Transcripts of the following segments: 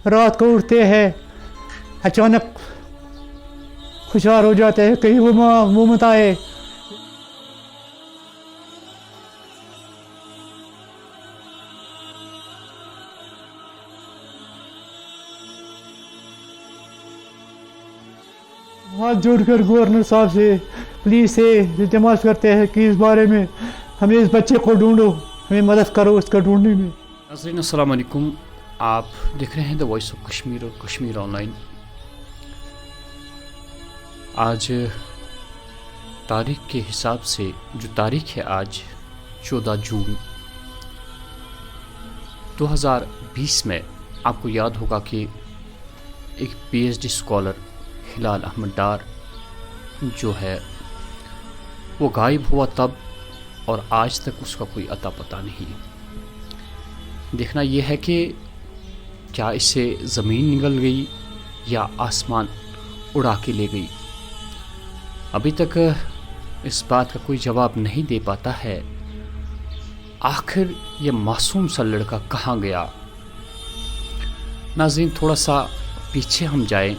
रात को उठते हैं अचानक खुशार हो जाते हैं, कहीं वो मुँह मत आए। हाथ जोड़कर गवर्नर साहब से प्लीज से इल्तिमास करते हैं कि इस बारे में हमें इस बच्चे को ढूंढो, हमें मदद करो इसका ढूंढने में। नाज़रीन अस्सलाम वालेकुम, आप देख रहे हैं द वॉइस ऑफ कश्मीर और कश्मीर ऑनलाइन। आज तारीख के हिसाब से जो तारीख है आज 14 जून 2020 में, आपको याद होगा कि एक PhD स्कॉलर हिलाल अहमद डार जो है वो गायब हुआ तब, और आज तक उसका कोई अता पता नहीं। देखना यह है कि क्या इससे ज़मीन निगल गई या आसमान उड़ा के ले गई। अभी तक इस बात का कोई जवाब नहीं दे पाता है आखिर ये मासूम सा लड़का कहाँ गया। नाज़रीन थोड़ा सा पीछे हम जाएं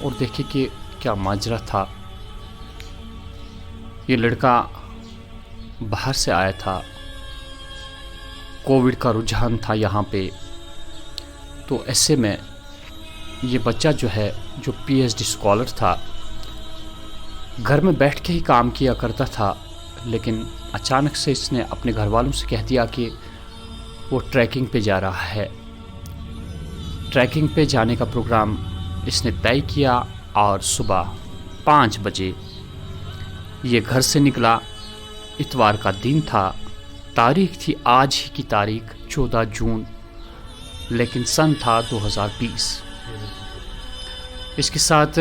और देखें कि क्या माजरा था। ये लड़का बाहर से आया था, कोविड का रुझान था यहाँ पे, तो ऐसे में ये बच्चा जो है जो PhD स्कॉलर था, घर में बैठ के ही काम किया करता था, लेकिन अचानक से इसने अपने घर वालों से कह दिया कि वो ट्रैकिंग पे जा रहा है। ट्रैकिंग पे जाने का प्रोग्राम इसने तय किया और सुबह 5 बजे ये घर से निकला। इतवार का दिन था, तारीख थी आज ही की तारीख 14 जून, लेकिन सन था 2020। इसके साथ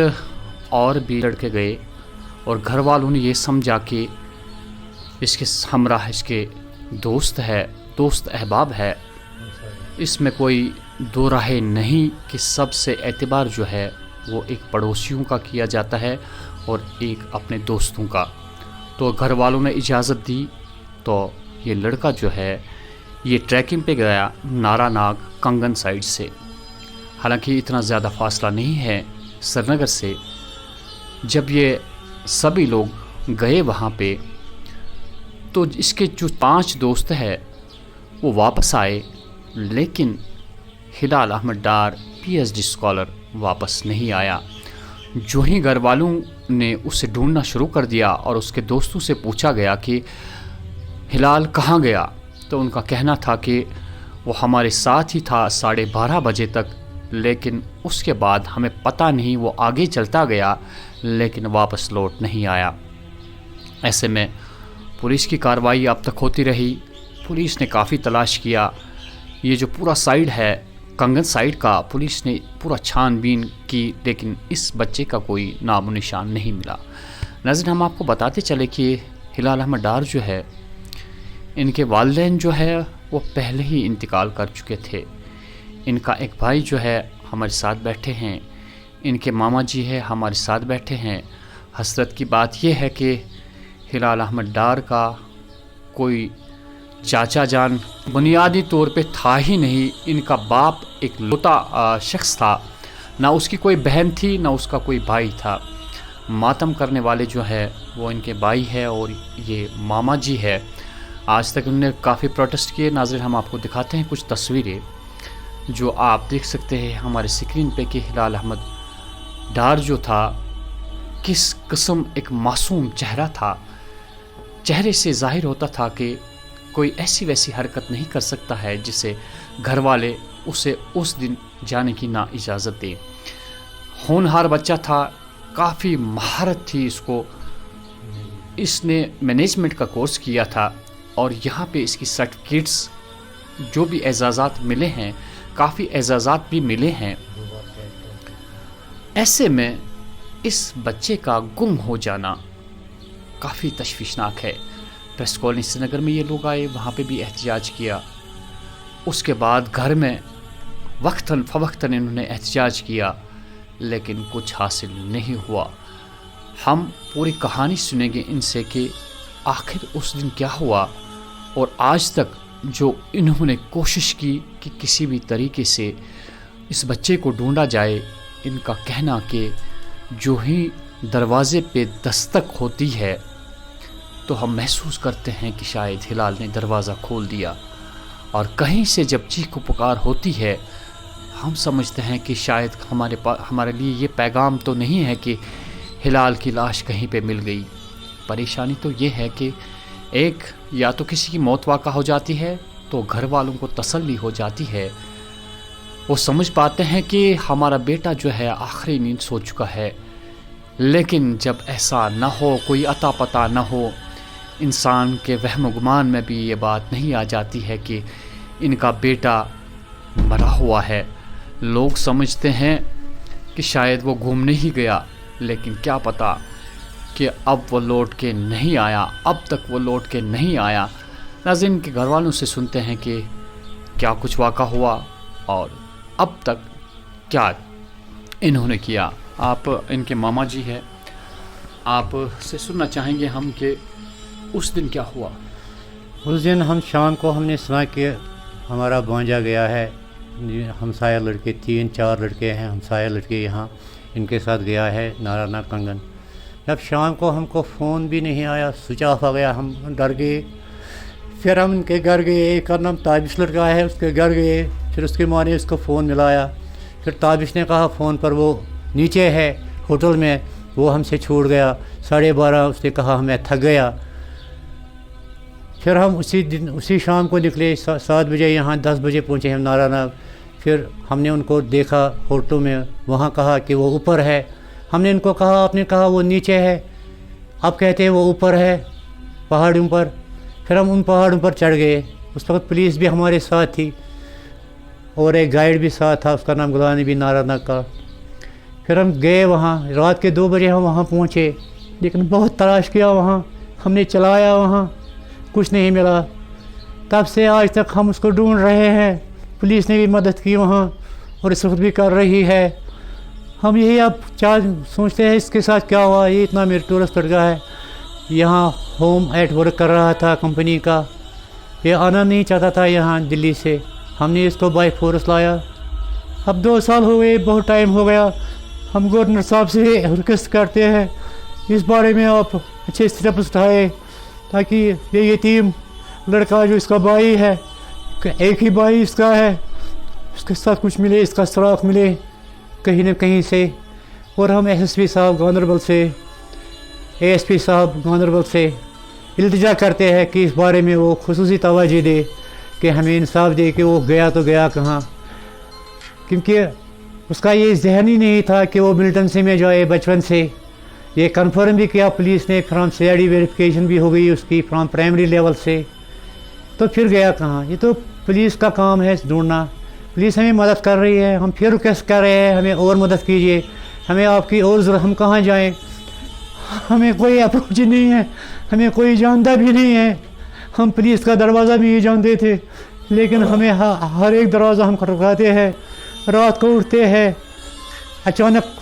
और भी लड़के गए और घर वालों ने ये समझा कि इसके हमराह इसके दोस्त अहबाब है, इसमें कोई दो राहें नहीं कि सबसे एतबार जो है वो एक पड़ोसियों का किया जाता है और एक अपने दोस्तों का। तो घर वालों ने इजाज़त दी तो ये लड़का जो है ये ट्रैकिंग पे गया नारानाग कंगन साइड से। हालांकि इतना ज़्यादा फासला नहीं है श्रीनगर से। जब ये सभी लोग गए वहाँ पे तो इसके जो 5 दोस्त हैं वो वापस आए, लेकिन हिलाल अहमद डार PhD स्कॉलर वापस नहीं आया। जो ही घर वालों ने उसे ढूंढना शुरू कर दिया और उसके दोस्तों से पूछा गया कि हिलाल कहाँ गया, तो उनका कहना था कि वो हमारे साथ ही था 12:30 बजे तक, लेकिन उसके बाद हमें पता नहीं वो आगे चलता गया लेकिन वापस लौट नहीं आया। ऐसे में पुलिस की कार्रवाई अब तक होती रही। पुलिस ने काफ़ी तलाश किया, ये जो पूरा साइड है कंगन साइड का पुलिस ने पूरा छानबीन की, लेकिन इस बच्चे का कोई नामो निशान नहीं मिला। नाज़रीन हम आपको बताते चले कि हिलाल अहमद डार जो है, इनके वालिदैन जो है वो पहले ही इंतकाल कर चुके थे। इनका एक भाई जो है हमारे साथ बैठे हैं, इनके मामा जी है हमारे साथ बैठे हैं। हसरत की बात यह है कि हिलाल अहमद डार का कोई चाचा जान बुनियादी तौर पे था ही नहीं। इनका बाप एक लौता शख्स था, ना उसकी कोई बहन थी ना उसका कोई भाई था। मातम करने वाले जो है वो इनके भाई है और ये मामा जी है। आज तक उन्होंने काफ़ी प्रोटेस्ट किए। नाज़रीन हम आपको दिखाते हैं कुछ तस्वीरें जो आप देख सकते हैं हमारे स्क्रीन पे कि हिलाल अहमद डार जो था किस किस्म एक मासूम चेहरा था। चेहरे से ज़ाहिर होता था कि कोई ऐसी वैसी हरकत नहीं कर सकता है जिसे घर वाले उसे उस दिन जाने की ना इजाज़त दें। होनहार बच्चा था, काफ़ी महारत थी इसको। इसने मैनेजमेंट का कोर्स किया था और यहाँ पे इसकी सर्टिफिकेट्स जो भी एजाज़ात मिले हैं, काफ़ी एजाज़ात भी मिले हैं। ऐसे में इस बच्चे का गुम हो जाना काफ़ी तशवीशनाक है। प्रेस कॉलोनी श्रीनगर में ये लोग आए, वहाँ पे भी एहतजाज किया। उसके बाद घर में वक्तन फ़वक्तन इन्होंने एहतजाज किया, लेकिन कुछ हासिल नहीं हुआ। हम पूरी कहानी सुनेंगे इनसे कि आखिर उस दिन क्या हुआ और आज तक जो इन्होंने कोशिश की कि किसी भी तरीके से اس بچے کو ڈھونڈا جائے. ان کا کہنا کہ جو ہی دروازے پہ دستک ہوتی ہے تو ہم محسوس کرتے ہیں کہ شاید ہلال نے دروازہ کھول دیا, اور کہیں سے جب چیخ و پکار ہوتی ہے ہم سمجھتے ہیں کہ شاید ہمارے لیے یہ پیغام تو نہیں ہے کہ ہلال کی لاش کہیں پہ مل گئی. پریشانی تو یہ ہے کہ ایک یا تو کسی کی موت واقع ہو جاتی ہے تو گھر والوں کو تسلی ہو جاتی ہے, وہ سمجھ پاتے ہیں کہ ہمارا بیٹا جو ہے آخری نیند سو چکا ہے. لیکن جب ایسا نہ ہو, کوئی عطا پتہ نہ ہو, انسان کے وہم و گمان میں بھی یہ بات نہیں آ جاتی ہے کہ ان کا بیٹا مرا ہوا ہے. لوگ سمجھتے ہیں کہ شاید وہ گھومنے ہی گیا, لیکن کیا پتہ کہ اب وہ لوٹ کے نہیں آیا, اب تک وہ لوٹ کے نہیں آیا. ناظرین, کے گھر والوں سے سنتے ہیں کہ کیا کچھ واقع ہوا اور اب تک کیا انہوں نے کیا. آپ ان کے ماما جی ہیں, آپ سے سننا چاہیں گے ہم کہ اس دن کیا ہوا. اس دن ہم شام کو ہم نے سنا کہ ہمارا بھانجا گیا ہے, ہمسایہ لڑکے 3-4 لڑکے ہیں ہمسایہ لڑکے یہاں, ان کے ساتھ گیا ہے نارانہ کنگن. جب شام کو ہم کو فون بھی نہیں آیا, سوئچ آف آ گیا, ہم ڈر گئے. پھر ہم ان کے گھر گئے, ایک کا نام تابش لڑکا ہے, اس کے گھر گئے. پھر اس کی ماں نے اس کو فون ملایا. پھر تابش نے کہا فون پر وہ نیچے ہے ہوٹل میں, وہ ہم سے چھوڑ گیا. 12:30 اس نے کہا میں تھک گیا. پھر ہم اسی شام کو نکلے 7 بجے, یہاں 10 بجے پہنچے ہم نارانہ. پھر ہم نے ان کو دیکھا ہوٹل میں, وہاں کہا کہ وہ اوپر ہے. ہم نے ان کو کہا, آپ نے کہا وہ نیچے ہے, اب کہتے ہیں وہ اوپر ہے پہاڑوں پر. پھر ہم ان پہاڑوں پر چڑھ گئے. اس وقت پولیس بھی ہمارے ساتھ تھی اور ایک گائیڈ بھی ساتھ تھا, اس کا نام غلام نبی نارانہ کا. پھر ہم گئے وہاں, رات کے 2 بجے ہم وہاں پہنچے, لیکن بہت تلاش کیا وہاں, ہم نے چلایا وہاں, کچھ نہیں ملا. تب سے آج تک ہم اس کو ڈھونڈ رہے ہیں. پولیس نے بھی مدد کی وہاں اور اس وقت بھی کر رہی ہے. ہم یہی اب سوچتے ہیں اس کے ساتھ کیا ہوا. یہ اتنا میرا ٹورسٹ لڑکا ہے, یہاں ہوم ایٹ ورک کر رہا تھا کمپنی کا, یہ آنا نہیں چاہتا تھا یہاں دلی سے. ہم نے اس کو بائی فورس لایا. اب 2 سال ہو گئے, بہت ٹائم ہو گیا. ہم گورنر صاحب سے ریکویسٹ کرتے ہیں اس بارے میں آپ اچھے اسٹیپس اٹھائے تاکہ یہ یتیم لڑکا جو اس کا بھائی ہے, ایک ہی بھائی اس کا ہے, اس کے ساتھ کچھ ملے, اس کا سراغ ملے کہیں نہ کہیں سے. اور ہم ایس پی صاحب گاندربل سے, اے ایس پی صاحب گاندربل سے التجا کرتے ہیں کہ اس بارے میں وہ خصوصی توجہ دے, کہ ہمیں انصاف دے کہ وہ گیا تو گیا کہاں. کیونکہ اس کا یہ ذہن ہی نہیں تھا کہ وہ ملٹنسی میں جائے بچپن سے. یہ کنفرم بھی کیا پولیس نے, from C I D verification بھی ہو گئی اس کی فرام پرائمری لیول سے. تو پھر گیا کہاں؟ یہ تو پولیس کا کام ہے ڈھونڈنا. پولیس ہمیں مدد کر رہی ہے, ہم پھر ریکویسٹ کر رہے ہیں ہمیں اور مدد کیجیے, ہمیں آپ کی اور ضرورت. ہم کہاں جائیں؟ ہمیں کوئی اپروچ نہیں ہے, ہمیں کوئی جانتا بھی نہیں ہے. ہم پولیس کا دروازہ بھی نہیں جانتے تھے, لیکن ہمیں ہر ایک دروازہ ہم کھٹکھاتے ہیں. رات کو اٹھتے ہیں, اچانک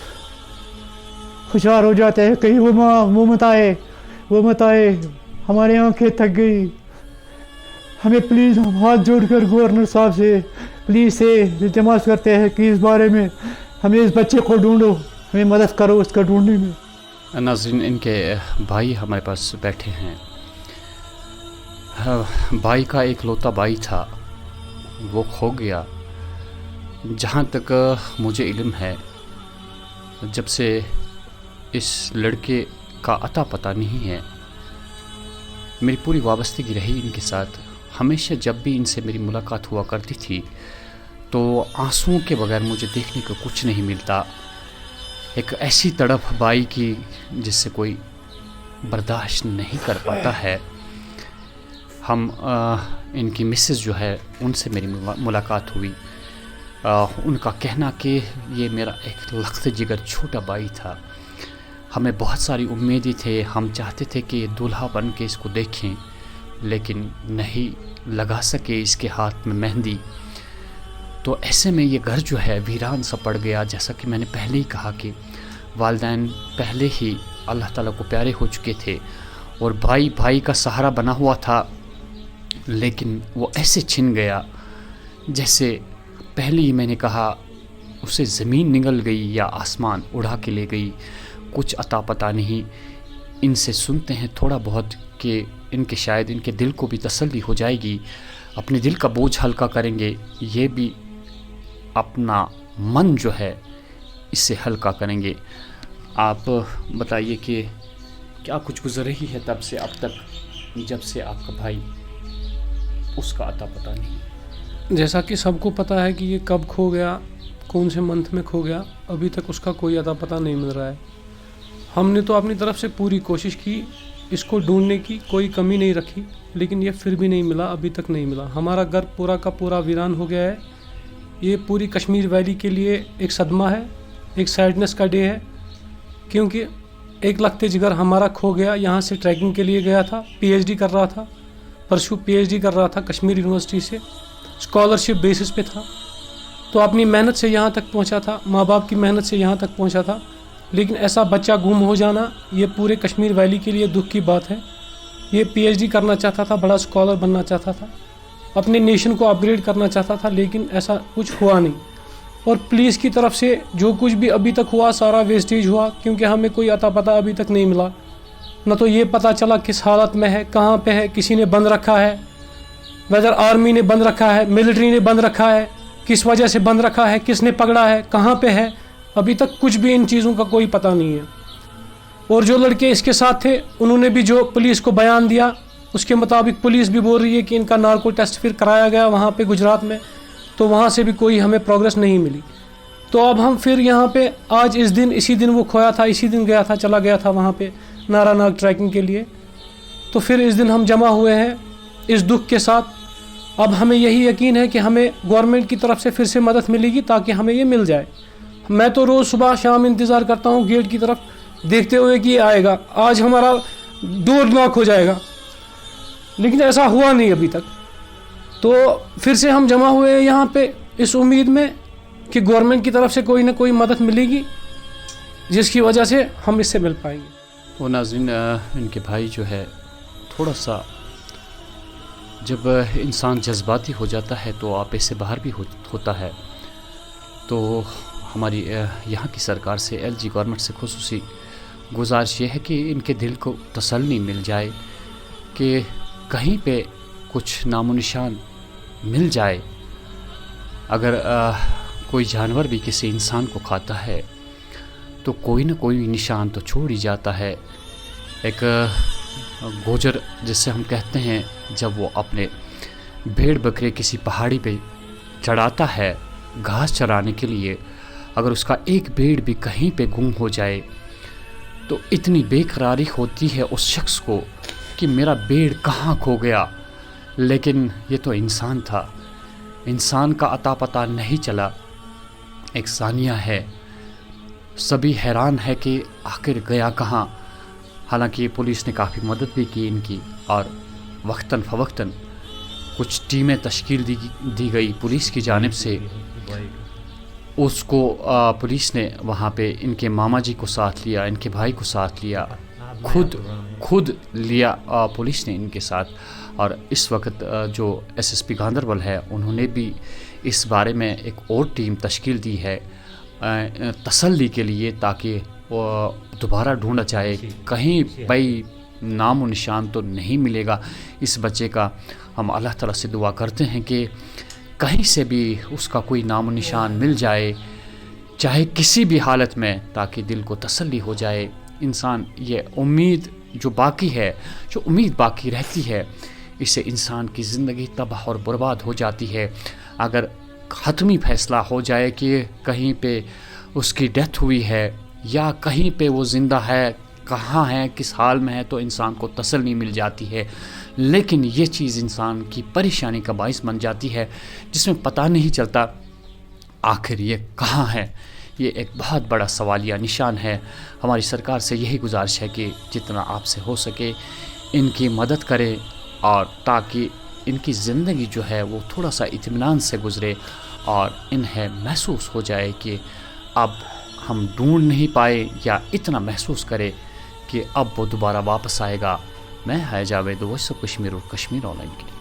ہوشیار ہو جاتے ہیں, کہیں وہ مت آئے, ہماری آنکھیں تھک گئی. ہمیں پلیز ہاتھ جوڑ کر گورنر صاحب سے پلیز سے التماس کرتے ہیں کہ اس بارے میں ہمیں اس بچے کو ڈھونڈو, ہمیں مدد کرو اس کا ڈھونڈنے میں. ناظرین, ان کے بھائی ہمارے پاس بیٹھے ہیں. بھائی کا ایک لوتا بھائی تھا, وہ کھو گیا. جہاں تک مجھے علم ہے, جب سے اس لڑکے کا عطا پتہ نہیں ہے, میری پوری وابستگی رہی ان کے ساتھ. ہمیشہ جب بھی ان سے میری ملاقات ہوا کرتی تھی تو آنسوؤں کے بغیر مجھے دیکھنے کو کچھ نہیں ملتا. ایک ایسی تڑپ بھائی کی جس سے کوئی برداشت نہیں کر پاتا ہے. ہم ان کی مسز جو ہے ان سے میری ملاقات ہوئی. ان کا کہنا کہ یہ میرا ایک لخت جگر چھوٹا بھائی تھا. ہمیں بہت ساری امیدیں تھے, ہم چاہتے تھے کہ دولہا بن کے اس کو دیکھیں, لیکن نہیں لگا سکے اس کے ہاتھ میں مہندی. تو ایسے میں یہ گھر جو ہے ویران سا پڑ گیا. جیسا کہ میں نے پہلے ہی کہا کہ والدین پہلے ہی اللہ تعالیٰ کو پیارے ہو چکے تھے اور بھائی کا سہارا بنا ہوا تھا, لیکن وہ ایسے چھن گیا جیسے پہلے ہی میں نے کہا उसे ज़मीन निगल गई या आसमान उड़ा के ले गई, कुछ अता पता नहीं। इनसे सुनते हैं थोड़ा बहुत कि इनके शायद इनके दिल को भी तसल्ली हो जाएगी, अपने दिल का बोझ हल्का करेंगे, ये भी अपना मन जो है इससे हल्का करेंगे। आप बताइए कि क्या कुछ गुजर रही है तब से अब तक, जब से आपका भाई, उसका अता पता नहीं। जैसा कि सबको पता है कि ये कब खो गया, कौन से मंथ में खो गया, अभी तक उसका कोई अता पता नहीं मिल रहा है। हमने तो अपनी तरफ से पूरी कोशिश की इसको ढूंढने की, कोई कमी नहीं रखी, लेकिन ये फिर भी नहीं मिला, अभी तक नहीं मिला। हमारा घर पूरा का पूरा वीरान हो गया है। ये पूरी कश्मीर वैली के लिए एक सदमा है, एक सैडनेस का डे है, क्योंकि एक लखते जिगर हमारा खो गया। यहाँ से ट्रैकिंग के लिए गया था, पीएचडी कर रहा था, परसों पीएचडी कर रहा था कश्मीर यूनिवर्सिटी से, स्कॉलरशिप बेसिस पे था, तो अपनी मेहनत से यहाँ तक पहुँचा था, माँ बाप की मेहनत से यहाँ तक पहुँचा था। लेकिन ऐसा बच्चा गुम हो जाना ये पूरे कश्मीर वैली के लिए दुख की बात है। ये पीएचडी करना चाहता था, बड़ा स्कॉलर बनना चाहता था, अपने नेशन को अपग्रेड करना चाहता था, लेकिन ऐसा कुछ हुआ नहीं। और पुलिस की तरफ से जो कुछ भी अभी तक हुआ सारा वेस्टेज हुआ, क्योंकि हमें कोई अता पता अभी तक नहीं मिला। न तो ये पता चला किस हालत में है, कहाँ पे है, किसी ने बंद रखा है, वेदर आर्मी ने बंद रखा है, मिलिट्री ने बंद रखा है, किस वजह से बंद रखा है, किसने पकड़ा है, कहाँ पे है, अभी तक कुछ भी इन चीज़ों का कोई पता नहीं है। और जो लड़के इसके साथ थे उन्होंने भी जो पुलिस को बयान दिया उसके मुताबिक पुलिस भी बोल रही है कि इनका नार्को टेस्ट फिर कराया गया वहाँ पे गुजरात में, तो वहाँ से भी कोई हमें प्रोग्रेस नहीं मिली। तो अब हम फिर यहाँ पे आज इस दिन, इसी दिन वो खोया था, इसी दिन गया था, चला गया था वहाँ पे नारानाग ट्रैकिंग के लिए, तो फिर इस दिन हम जमा हुए हैं इस दुख के साथ। अब हमें यही यकीन है कि हमें गवर्नमेंट की तरफ से फिर से मदद मिलेगी ताकि हमें ये मिल जाए। मैं तो रोज़ सुबह शाम इंतज़ार करता हूँ गेट की तरफ देखते हुए कि ये आएगा, आज हमारा डोर नॉक हो जाएगा, लेकिन ऐसा हुआ नहीं अभी तक। तो फिर से हम जमा हुए हैं यहाँ पे इस उम्मीद में कि गवर्नमेंट की तरफ से कोई ना कोई मदद मिलेगी जिसकी वजह से हम इससे मिल पाएंगे। वो नाज़रीन, इनके भाई जो है थोड़ा सा, जब इंसान जज्बाती हो जाता है तो आपे से बाहर भी होता है। तो हमारी यहाँ की सरकार से, एलजी गवर्नमेंट से खुसूसी गुजारिश ये है कि इनके दिल को तसल्ली मिल जाए कि कहीं पे कुछ नामो निशान मिल जाए। अगर कोई जानवर भी किसी इंसान को खाता है तो कोई ना कोई निशान तो छोड़ ही जाता है। एक गोजर जिससे हम कहते हैं, जब वो अपने भेड़ बकरे किसी पहाड़ी पे चढ़ाता है घास चराने के लिए, अगर उसका एक भेड़ भी कहीं पे गुम हो जाए तो इतनी बेकरारी होती है उस शख्स को कि मेरा भेड़ कहाँ खो गया। लेकिन ये तो इंसान था, इंसान का अता पता नहीं चला। एक सानिया है, सभी हैरान है कि आखिर गया कहाँ। हालांकि पुलिस ने काफ़ी मदद भी की इनकी, और वक्तन फ़वक्तन कुछ टीमें तश्कील दी गई पुलिस की जानिब से। उसको पुलिस ने वहाँ पे इनके मामा जी को साथ लिया, इनके भाई को साथ लिया, खुद लिया पुलिस ने इनके साथ। और इस वक्त जो एसएसपी गांधरबल है उन्होंने भी इस बारे में एक और टीम तश्कील दी है तसल्ली के लिए, ताकि वो दोबारा ढूंढा जाए। कहीं भाई नाम और निशान तो नहीं मिलेगा इस बच्चे का। हम अल्लाह ताला से दुआ करते हैं कि कहीं से भी उसका कोई नाम और निशान मिल जाए, चाहे किसी भी हालत में, ताकि दिल को तसल्ली हो जाए। इंसान ये उम्मीद जो बाकी है, जो उम्मीद बाकी रहती है, इससे इंसान की ज़िंदगी तबाह और बर्बाद हो जाती है। अगर ख़त्मी फ़ैसला हो जाए कि कहीं पे उसकी डेथ हुई है या कहीं पे वो ज़िंदा है, कहाँ है, किस हाल में है, तो इंसान को तसल्ली मिल जाती है। लेकिन ये चीज़ इंसान की परेशानी का बाइस बन जाती है, जिसमें पता नहीं चलता आखिर ये कहाँ है। ये एक बहुत बड़ा सवालिया निशान है। हमारी सरकार से यही गुजारिश है कि जितना आपसे हो सके इनकी मदद करें, और ताकि इनकी ज़िंदगी जो है वो थोड़ा सा इत्मीनान से गुज़रे और इन्हें महसूस हो जाए कि अब हम ढूंढ नहीं पाए, या इतना महसूस करें कि अब वो दोबारा वापस आएगा। मैं है जावेद, वॉइस ऑफ कश्मीर और कश्मीर ऑनलाइन के लिए।